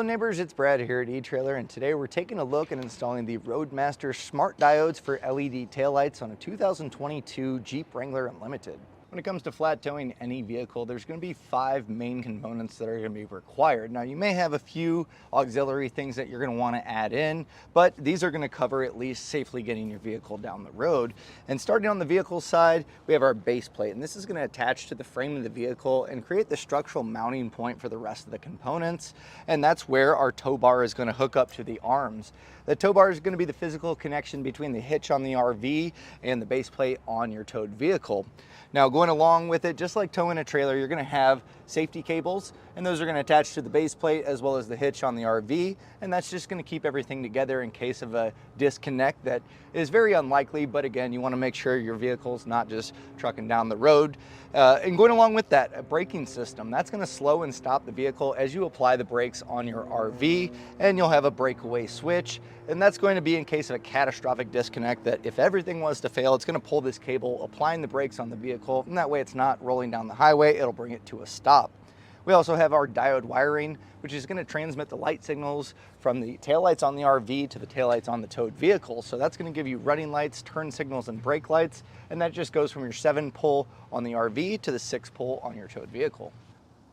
Hello neighbors, it's Brad here at eTrailer, and today we're taking a look at installing the Roadmaster Smart Diodes for LED taillights on a 2022 Jeep Wrangler Unlimited. When it comes to flat towing any vehicle, there's going to be 5 main components that are going to be required. Now, you may have a few auxiliary things that you're going to want to add in, but these are going to cover at least safely getting your vehicle down the road. And starting on the vehicle side, we have our base plate, and this is going to attach to the frame of the vehicle and create the structural mounting point for the rest of the components. And that's where our tow bar is going to hook up to the arms. The tow bar is going to be the physical connection between the hitch on the RV and the base plate on your towed vehicle. Now, going along with it, just like towing a trailer, you're going to have safety cables, and those are going to attach to the base plate as well as the hitch on the RV, and that's just going to keep everything together in case of a disconnect that is very unlikely, but again, you want to make sure your vehicle's not just trucking down the road. And going along with that, a braking system. That's going to slow and stop the vehicle as you apply the brakes on your RV, and you'll have a breakaway switch, and that's going to be in case of a catastrophic disconnect that if everything was to fail, it's going to pull this cable, applying the brakes on the vehicle, and that way it's not rolling down the highway, it'll bring it to a stop. We also have our diode wiring, which is going to transmit the light signals from the taillights on the RV to the taillights on the towed vehicle. So that's going to give you running lights, turn signals, and brake lights. And that just goes from your 7-pole on the RV to the 6-pole on your towed vehicle.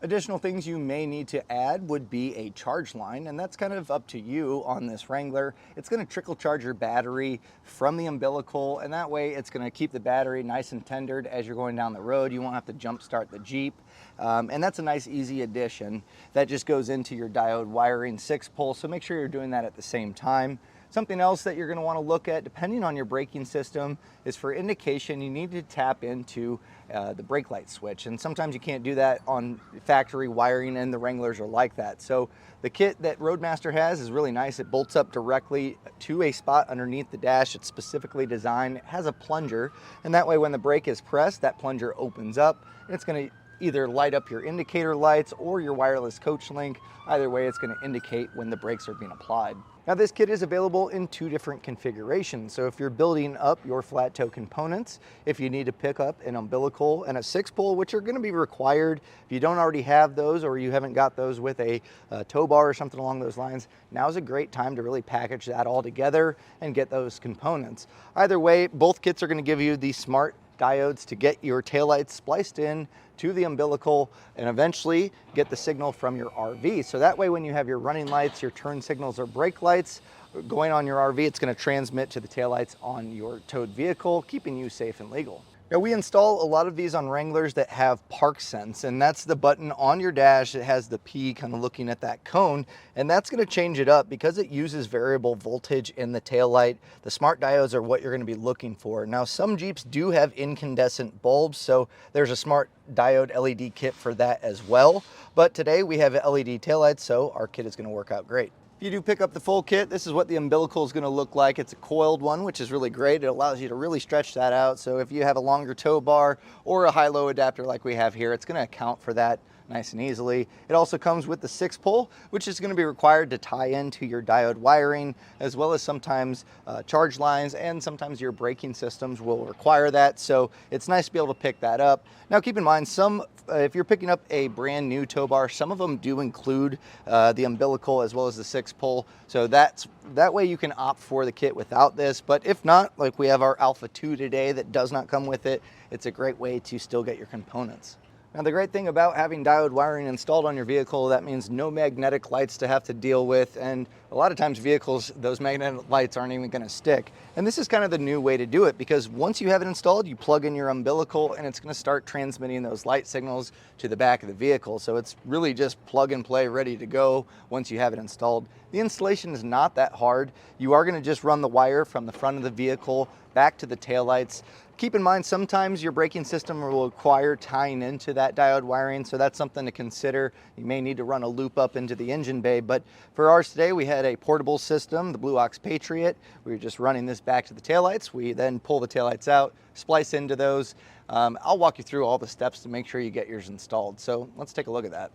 Additional things you may need to add would be a charge line, and that's kind of up to you on this Wrangler. It's going to trickle charge your battery from the umbilical, and that way it's going to keep the battery nice and tendered as you're going down the road. You won't have to jump start the Jeep, and that's a nice easy addition. That just goes into your diode wiring 6-pole, so make sure you're doing that at the same time. Something else that you're going to want to look at, depending on your braking system, is for indication you need to tap into the brake light switch. And sometimes you can't do that on factory wiring, and the Wranglers are like that. So the kit that Roadmaster has is really nice. It bolts up directly to a spot underneath the dash. It's specifically designed. It has a plunger, and that way when the brake is pressed, that plunger opens up, and it's going to either light up your indicator lights or your wireless coach link. Either way, it's going to indicate when the brakes are being applied. Now, this kit is available in 2 different configurations. So if you're building up your flat tow components, if you need to pick up an umbilical and a 6-pole, which are going to be required, if you don't already have those or you haven't got those with a tow bar or something along those lines, now's a great time to really package that all together and get those components. Either way, both kits are going to give you the smart diodes to get your taillights spliced in to the umbilical and eventually get the signal from your RV. So that way when you have your running lights, your turn signals, or brake lights going on your RV, it's going to transmit to the taillights on your towed vehicle, keeping you safe and legal. Now, we install a lot of these on Wranglers that have park sense, and that's the button on your dash. It has the P kind of looking at that cone, and that's going to change it up because it uses variable voltage in the taillight. The smart diodes are what you're going to be looking for. Now, some Jeeps do have incandescent bulbs, so there's a smart diode LED kit for that as well. But today we have LED taillights, so our kit is going to work out great. If you do pick up the full kit, this is what the umbilical is going to look like. It's a coiled one, which is really great. It allows you to really stretch that out. So if you have a longer tow bar or a high-low adapter like we have here, it's going to account for that nice and easily. It also comes with the 6-pole, which is going to be required to tie into your diode wiring, as well as sometimes charge lines, and sometimes your braking systems will require that. So it's nice to be able to pick that up. Now, keep in mind, if you're picking up a brand new tow bar, some of them do include the umbilical as well as the 6-pole. So that way you can opt for the kit without this. But if not, like we have our Alpha 2 today that does not come with it, it's a great way to still get your components. Now, the great thing about having diode wiring installed on your vehicle, that means no magnetic lights to have to deal with, and a lot of times vehicles, those magnetic lights aren't even going to stick. And this is kind of the new way to do it, because once you have it installed, you plug in your umbilical and it's going to start transmitting those light signals to the back of the vehicle. So it's really just plug and play, ready to go once you have it installed. The installation is not that hard. You are going to just run the wire from the front of the vehicle back to the taillights. Keep in mind, sometimes your braking system will require tying into that diode wiring, so that's something to consider. You may need to run a loop up into the engine bay, but for ours today, we had a portable system, the Blue Ox Patriot. We were just running this back to the taillights. We then pull the taillights out, splice into those. I'll walk you through all the steps to make sure you get yours installed. So let's take a look at that.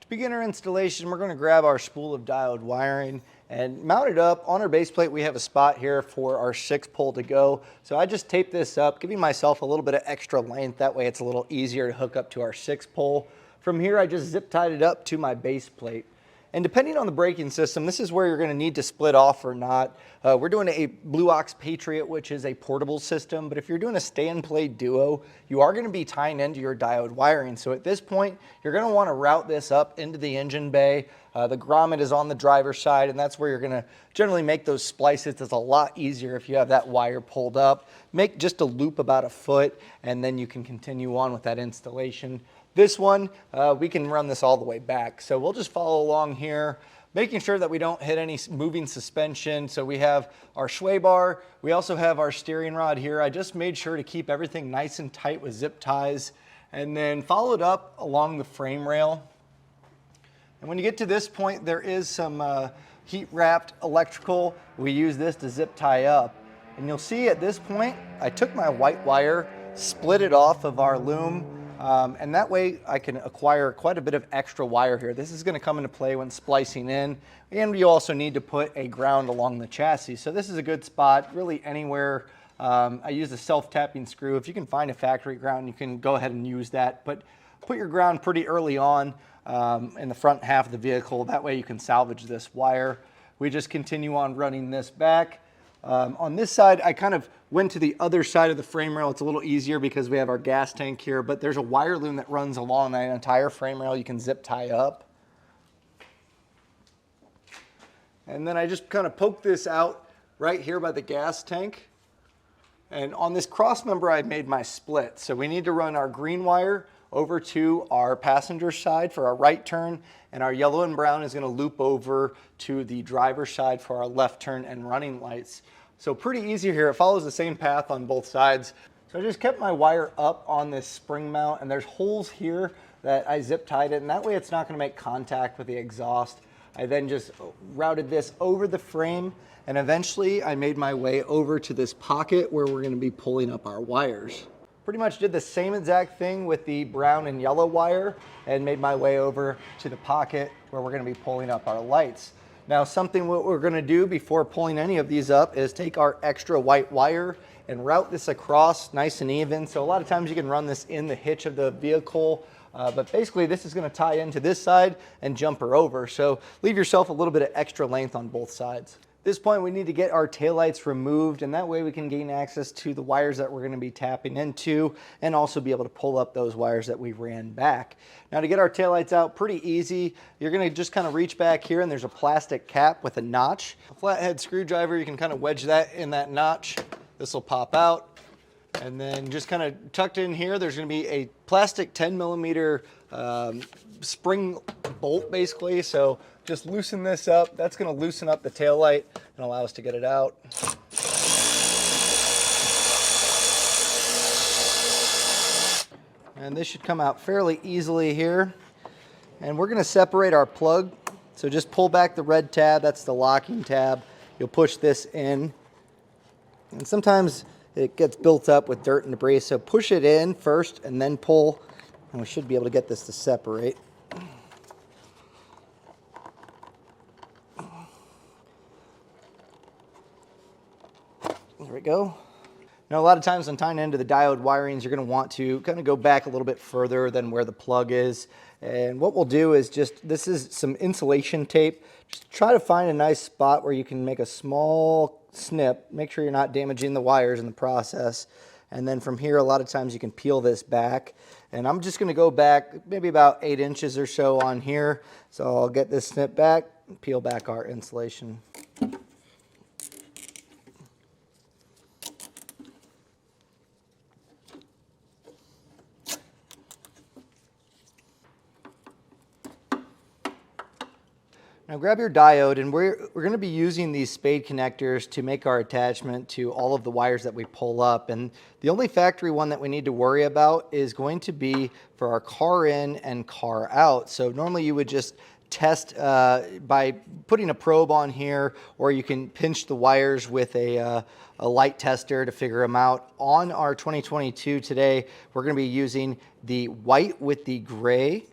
To begin our installation, we're going to grab our spool of diode wiring and mount it up. On our base plate, we have a spot here for our 6-pole to go. So I just tape this up, giving myself a little bit of extra length. That way it's a little easier to hook up to our 6-pole. From here, I just zip tied it up to my base plate. And depending on the braking system, this is where you're going to need to split off or not. We're doing a Blue Ox Patriot, which is a portable system, but if you're doing a stay and play duo, you are going to be tying into your diode wiring. So at this point, you're going to want to route this up into the engine bay. The grommet is on the driver's side, and that's where you're going to generally make those splices. It's a lot easier if you have that wire pulled up. Make just a loop about a foot, and then you can continue on with that installation. This one, we can run this all the way back. So we'll just follow along here, making sure that we don't hit any moving suspension. So we have our sway bar. We also have our steering rod here. I just made sure to keep everything nice and tight with zip ties, and then followed up along the frame rail. And when you get to this point, there is some heat-wrapped electrical. We use this to zip tie up. And you'll see at this point, I took my white wire, split it off of our loom, and that way I can acquire quite a bit of extra wire here. This is going to come into play when splicing in, and you also need to put a ground along the chassis. So this is a good spot, really anywhere. I use a self-tapping screw. If you can find a factory ground, you can go ahead and use that, but put your ground pretty early on in the front half of the vehicle. That way you can salvage this wire. We just continue on running this back. On this side, I kind of went to the other side of the frame rail. It's a little easier because we have our gas tank here, but there's a wire loom that runs along that entire frame rail. You can zip tie up. And then I just kind of poke this out right here by the gas tank. And on this cross member, I made my split. So we need to run our green wire over to our passenger side for our right turn, and our yellow and brown is going to loop over to the driver's side for our left turn and running lights. So pretty easy here. It follows the same path on both sides. So I just kept my wire up on this spring mount, and there's holes here that I zip tied it, and that way it's not going to make contact with the exhaust. I then just routed this over the frame, and eventually I made my way over to this pocket where we're going to be pulling up our wires. Pretty much did the same exact thing with the brown and yellow wire and made my way over to the pocket where we're going to be pulling up our lights. Now, something what we're going to do before pulling any of these up is take our extra white wire and route this across nice and even. So a lot of times you can run this in the hitch of the vehicle, but basically this is going to tie into this side and jumper over. So leave yourself a little bit of extra length on both sides. At this point, we need to get our taillights removed, and that way we can gain access to the wires that we're going to be tapping into and also be able to pull up those wires that we ran back. Now, to get our taillights out, pretty easy. You're going to just kind of reach back here, and there's a plastic cap with a notch. A flathead screwdriver, you can kind of wedge that in that notch. This will pop out. And then just kind of tucked in here, there's going to be a plastic 10 millimeter spring bolt, basically. So just loosen this up. That's going to loosen up the taillight and allow us to get it out. And this should come out fairly easily here. And we're going to separate our plug. So just pull back the red tab. That's the locking tab. You'll push this in. And sometimes it gets built up with dirt and debris. So push it in first and then pull. And we should be able to get this to separate. There we go. Now, a lot of times when tying into the diode wirings, you're going to want to kind of go back a little bit further than where the plug is. And what we'll do is this is some insulation tape. Just try to find a nice spot where you can make a small snip. Make sure you're not damaging the wires in the process. And then from here, a lot of times you can peel this back. And I'm just going to go back maybe about 8 inches or so on here. So I'll get this snip back and peel back our insulation. Now grab your diode, and we're going to be using these spade connectors to make our attachment to all of the wires that we pull up. And the only factory one that we need to worry about is going to be for our car in and car out. So normally you would just test by putting a probe on here, or you can pinch the wires with a light tester to figure them out. On our 2022 today, we're going to be using the white with the gray.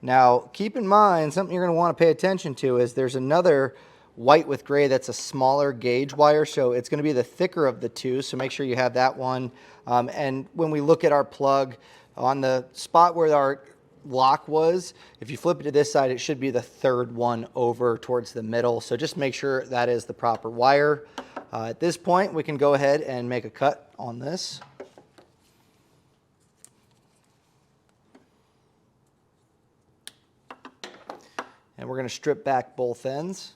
Now, keep in mind, something you're going to want to pay attention to is there's another white with gray that's a smaller gauge wire, so it's going to be the thicker of the two, so make sure you have that one. And when we look at our plug, on the spot where our lock was. If you flip it to this side, it should be the third one over towards the middle. So just make sure that is the proper wire. At this point, we can go ahead and make a cut on this. And we're going to strip back both ends.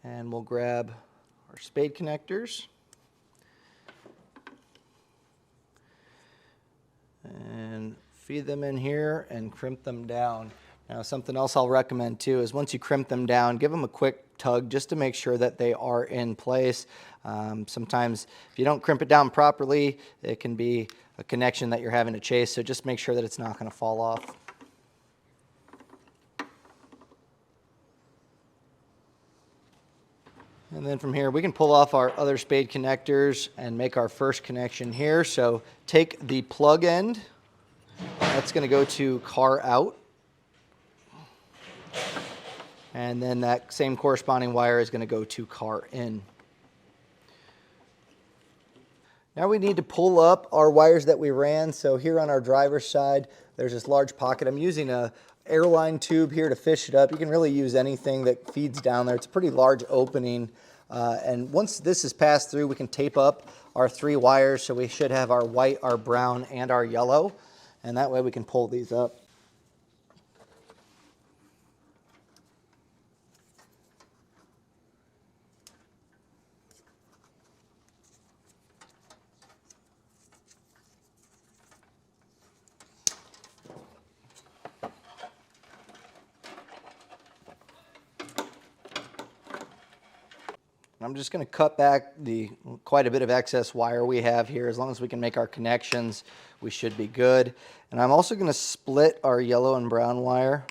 And we'll grab our spade connectors and feed them in here and crimp them down. Now, something else I'll recommend too is once you crimp them down, give them a quick tug just to make sure that they are in place. Sometimes if you don't crimp it down properly, it can be a connection that you're having to chase, so just make sure that it's not going to fall off. And then from here, we can pull off our other spade connectors and make our first connection here. So take the plug end, that's going to go to car out. And then that same corresponding wire is going to go to car in. Now we need to pull up our wires that we ran. So here on our driver's side, there's this large pocket. I'm using a airline tube here to fish it up. You can really use anything that feeds down there. It's a pretty large opening. And once this is passed through, we can tape up our 3 wires. So we should have our white, our brown, and our yellow. And that way we can pull these up. I'm just going to cut back quite a bit of excess wire we have here. As long as we can make our connections, we should be good. And I'm also going to split our yellow and brown wire.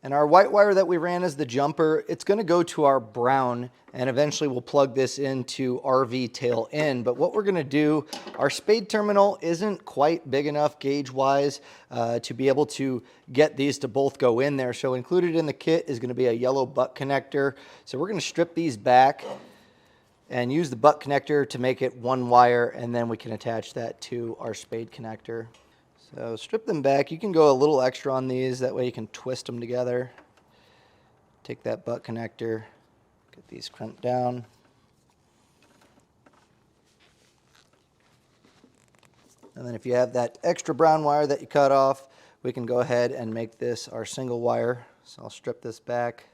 And our white wire that we ran as the jumper, it's going to go to our brown, and eventually we'll plug this into RV tail in. But what we're going to do, our spade terminal isn't quite big enough gauge-wise to be able to get these to both go in there. So included in the kit is going to be a yellow butt connector. So we're going to strip these back and use the butt connector to make it one wire, and then we can attach that to our spade connector. So strip them back. You can go a little extra on these, that way you can twist them together. Take that butt connector, get these crimped down. And then if you have that extra brown wire that you cut off, we can go ahead and make this our single wire. So I'll strip this back.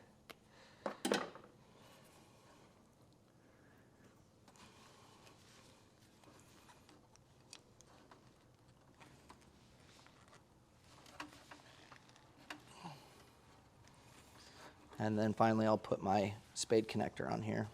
And then finally, I'll put my spade connector on here.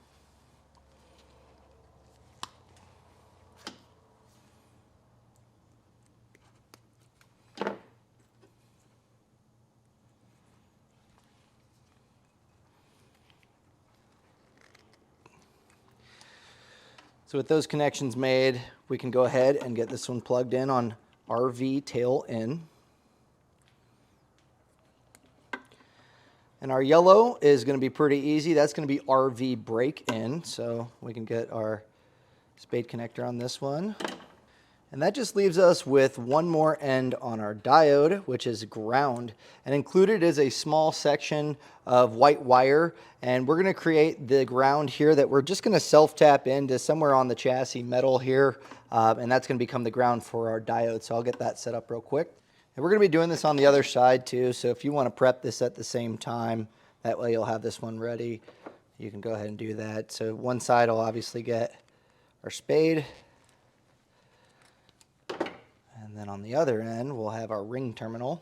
So with those connections made, we can go ahead and get this one plugged in on RV tail in. And our yellow is going to be pretty easy. That's going to be RV break in. So we can get our spade connector on this one. And that just leaves us with one more end on our diode, which is ground. And included is a small section of white wire. And we're going to create the ground here that we're just going to self-tap into somewhere on the chassis metal here. And that's going to become the ground for our diode. So I'll get that set up real quick. And we're going to be doing this on the other side too, so if you want to prep this at the same time, that way you'll have this one ready. You can go ahead and do that. So one side will obviously get our spade, and then on the other end we'll have our ring terminal.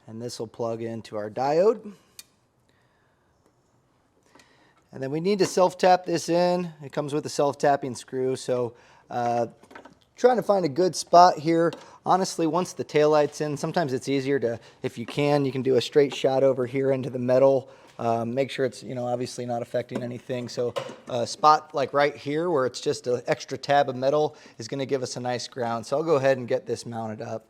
And this will plug into our diode. And then we need to self-tap this in. It comes with a self-tapping screw. So Trying to find a good spot here. Honestly, once the taillight's in, sometimes it's easier to, if you can do a straight shot over here into the metal. Make sure it's, obviously not affecting anything. So a spot like right here where it's just an extra tab of metal is going to give us a nice ground. So I'll go ahead and get this mounted up.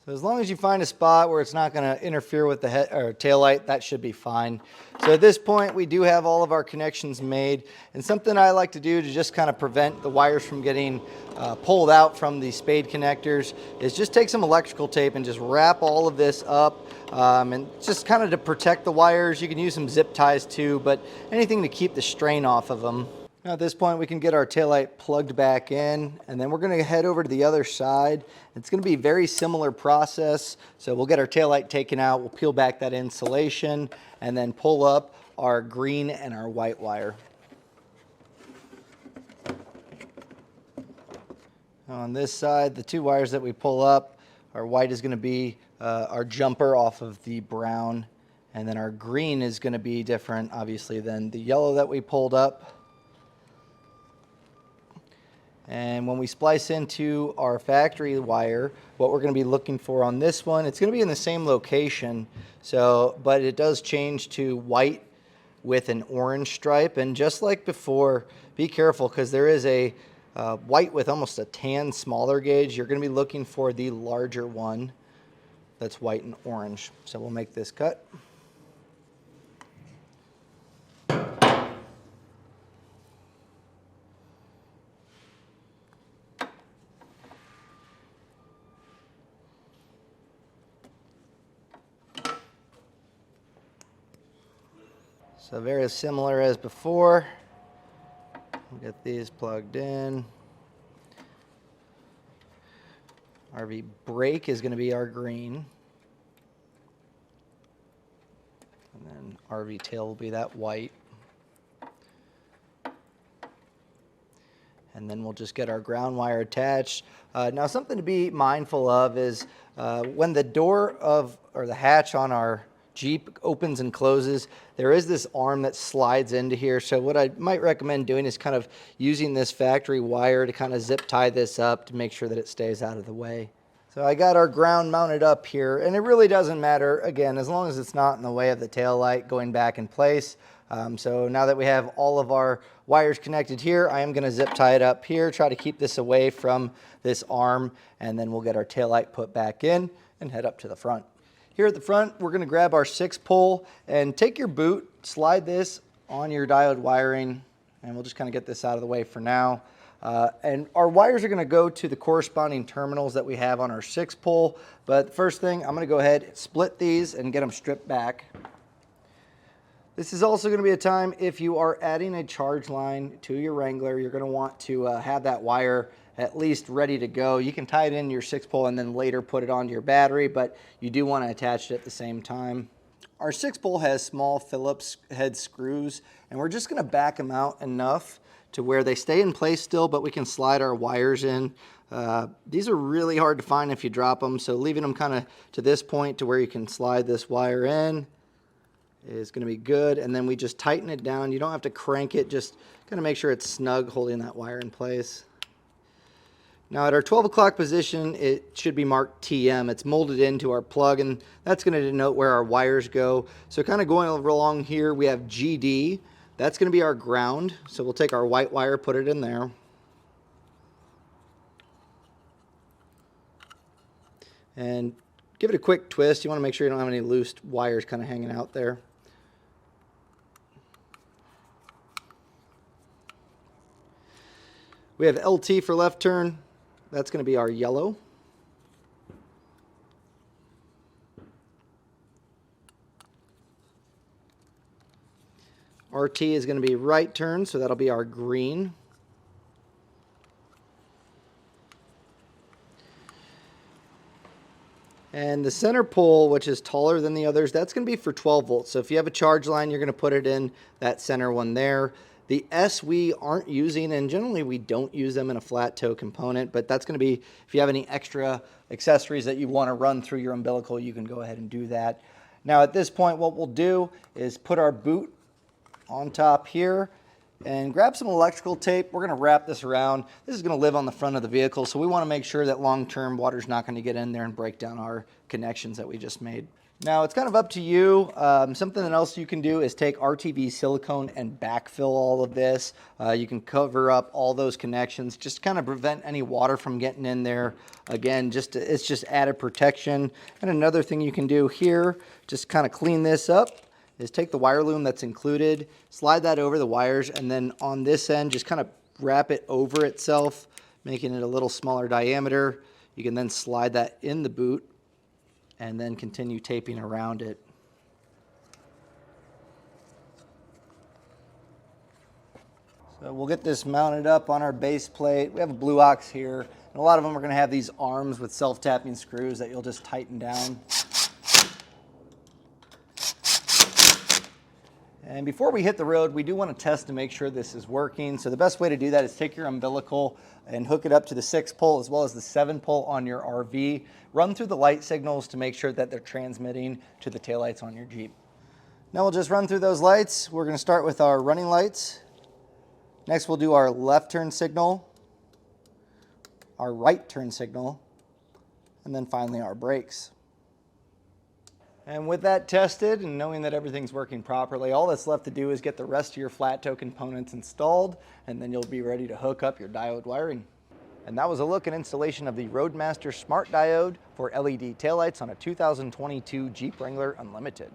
So as long as you find a spot where it's not going to interfere with the head or tail light, that should be fine. So at this point, we do have all of our connections made. And something I like to do to just kind of prevent the wires from getting pulled out from the spade connectors is just take some electrical tape and just wrap all of this up. And just kind of to protect the wires. You can use some zip ties too, but anything to keep the strain off of them. Now at this point, we can get our taillight plugged back in, and then we're going to head over to the other side. It's going to be a very similar process. So we'll get our taillight taken out, we'll peel back that insulation, and then pull up our green and our white wire. On this side, the two wires that we pull up, our white is going to be our jumper off of the brown, and then our green is going to be different, obviously, than the yellow that we pulled up. And when we splice into our factory wire, what we're going to be looking for on this one, it's going to be in the same location, but it does change to white with an orange stripe. And just like before, be careful because there is a white with almost a tan smaller gauge. You're going to be looking for the larger one that's white and orange. So we'll make this cut. So very similar as before. We'll get these plugged in. RV brake is going to be our green. And then RV tail will be that white. And then we'll just get our ground wire attached. Now something to be mindful of is when the door or the hatch on our Jeep opens and closes, there is this arm that slides into here. So what I might recommend doing is kind of using this factory wire to kind of zip tie this up to make sure that it stays out of the way. So I got our ground mounted up here, and it really doesn't matter, again, as long as it's not in the way of the tail light going back in place. So now that we have all of our wires connected here, I am going to zip tie it up here, try to keep this away from this arm, and then we'll get our tail light put back in and head up to the front. Here at the front, we're going to grab our 6-pole and take your boot, slide this on your diode wiring, and we'll just kind of get this out of the way for now. And our wires are going to go to the corresponding terminals that we have on our 6-pole. But the first thing, I'm going to go ahead, split these, and get them stripped back. This is also going to be a time if you are adding a charge line to your Wrangler, you're going to want to have that wire at least ready to go. You can tie it in your 6-pole and then later put it onto your battery, but you do want to attach it at the same time. Our 6-pole has small Phillips head screws, and we're just going to back them out enough to where they stay in place still, but we can slide our wires in. These are really hard to find if you drop them, so leaving them kind of to this point to where you can slide this wire in is going to be good. And then we just tighten it down. You don't have to crank it, just kind of make sure it's snug holding that wire in place. Now at our 12 o'clock position, it should be marked TM. It's molded into our plug, and that's going to denote where our wires go. So kind of going over along here, we have GD. That's going to be our ground. So we'll take our white wire, put it in there. And give it a quick twist. You want to make sure you don't have any loose wires kind of hanging out there. We have LT for left turn. That's going to be our yellow. RT is going to be right turn, so that'll be our green. And the center pole, which is taller than the others, that's going to be for 12 volts. So if you have a charge line, you're going to put it in that center one there. The S we aren't using, and generally we don't use them in a flat toe component, but that's going to be, if you have any extra accessories that you want to run through your umbilical, you can go ahead and do that. Now at this point, what we'll do is put our boot on top here. And grab some electrical tape. We're going to wrap this around. This is going to live on the front of the vehicle, so we want to make sure that long-term water's not going to get in there and break down our connections that we just made. Now, it's kind of up to you. Something else you can do is take RTV silicone and backfill all of this. You can cover up all those connections, just kind of prevent any water from getting in there. Again, it's just added protection. And another thing you can do here, just kind of clean this up, is take the wire loom that's included, slide that over the wires, and then on this end, just kind of wrap it over itself, making it a little smaller diameter. You can then slide that in the boot and then continue taping around it. So we'll get this mounted up on our base plate. We have a blue ox here, and a lot of them are going to have these arms with self-tapping screws that you'll just tighten down. And before we hit the road, we do want to test to make sure this is working. So the best way to do that is take your umbilical and hook it up to the 6-pole as well as the 7-pole on your RV. Run through the light signals to make sure that they're transmitting to the taillights on your Jeep. Now we'll just run through those lights. We're going to start with our running lights. Next we'll do our left turn signal, our right turn signal, and then finally our brakes. And with that tested and knowing that everything's working properly, all that's left to do is get the rest of your flat tow components installed, and then you'll be ready to hook up your diode wiring. And that was a look and installation of the Roadmaster Smart Diode for LED taillights on a 2022 Jeep Wrangler Unlimited.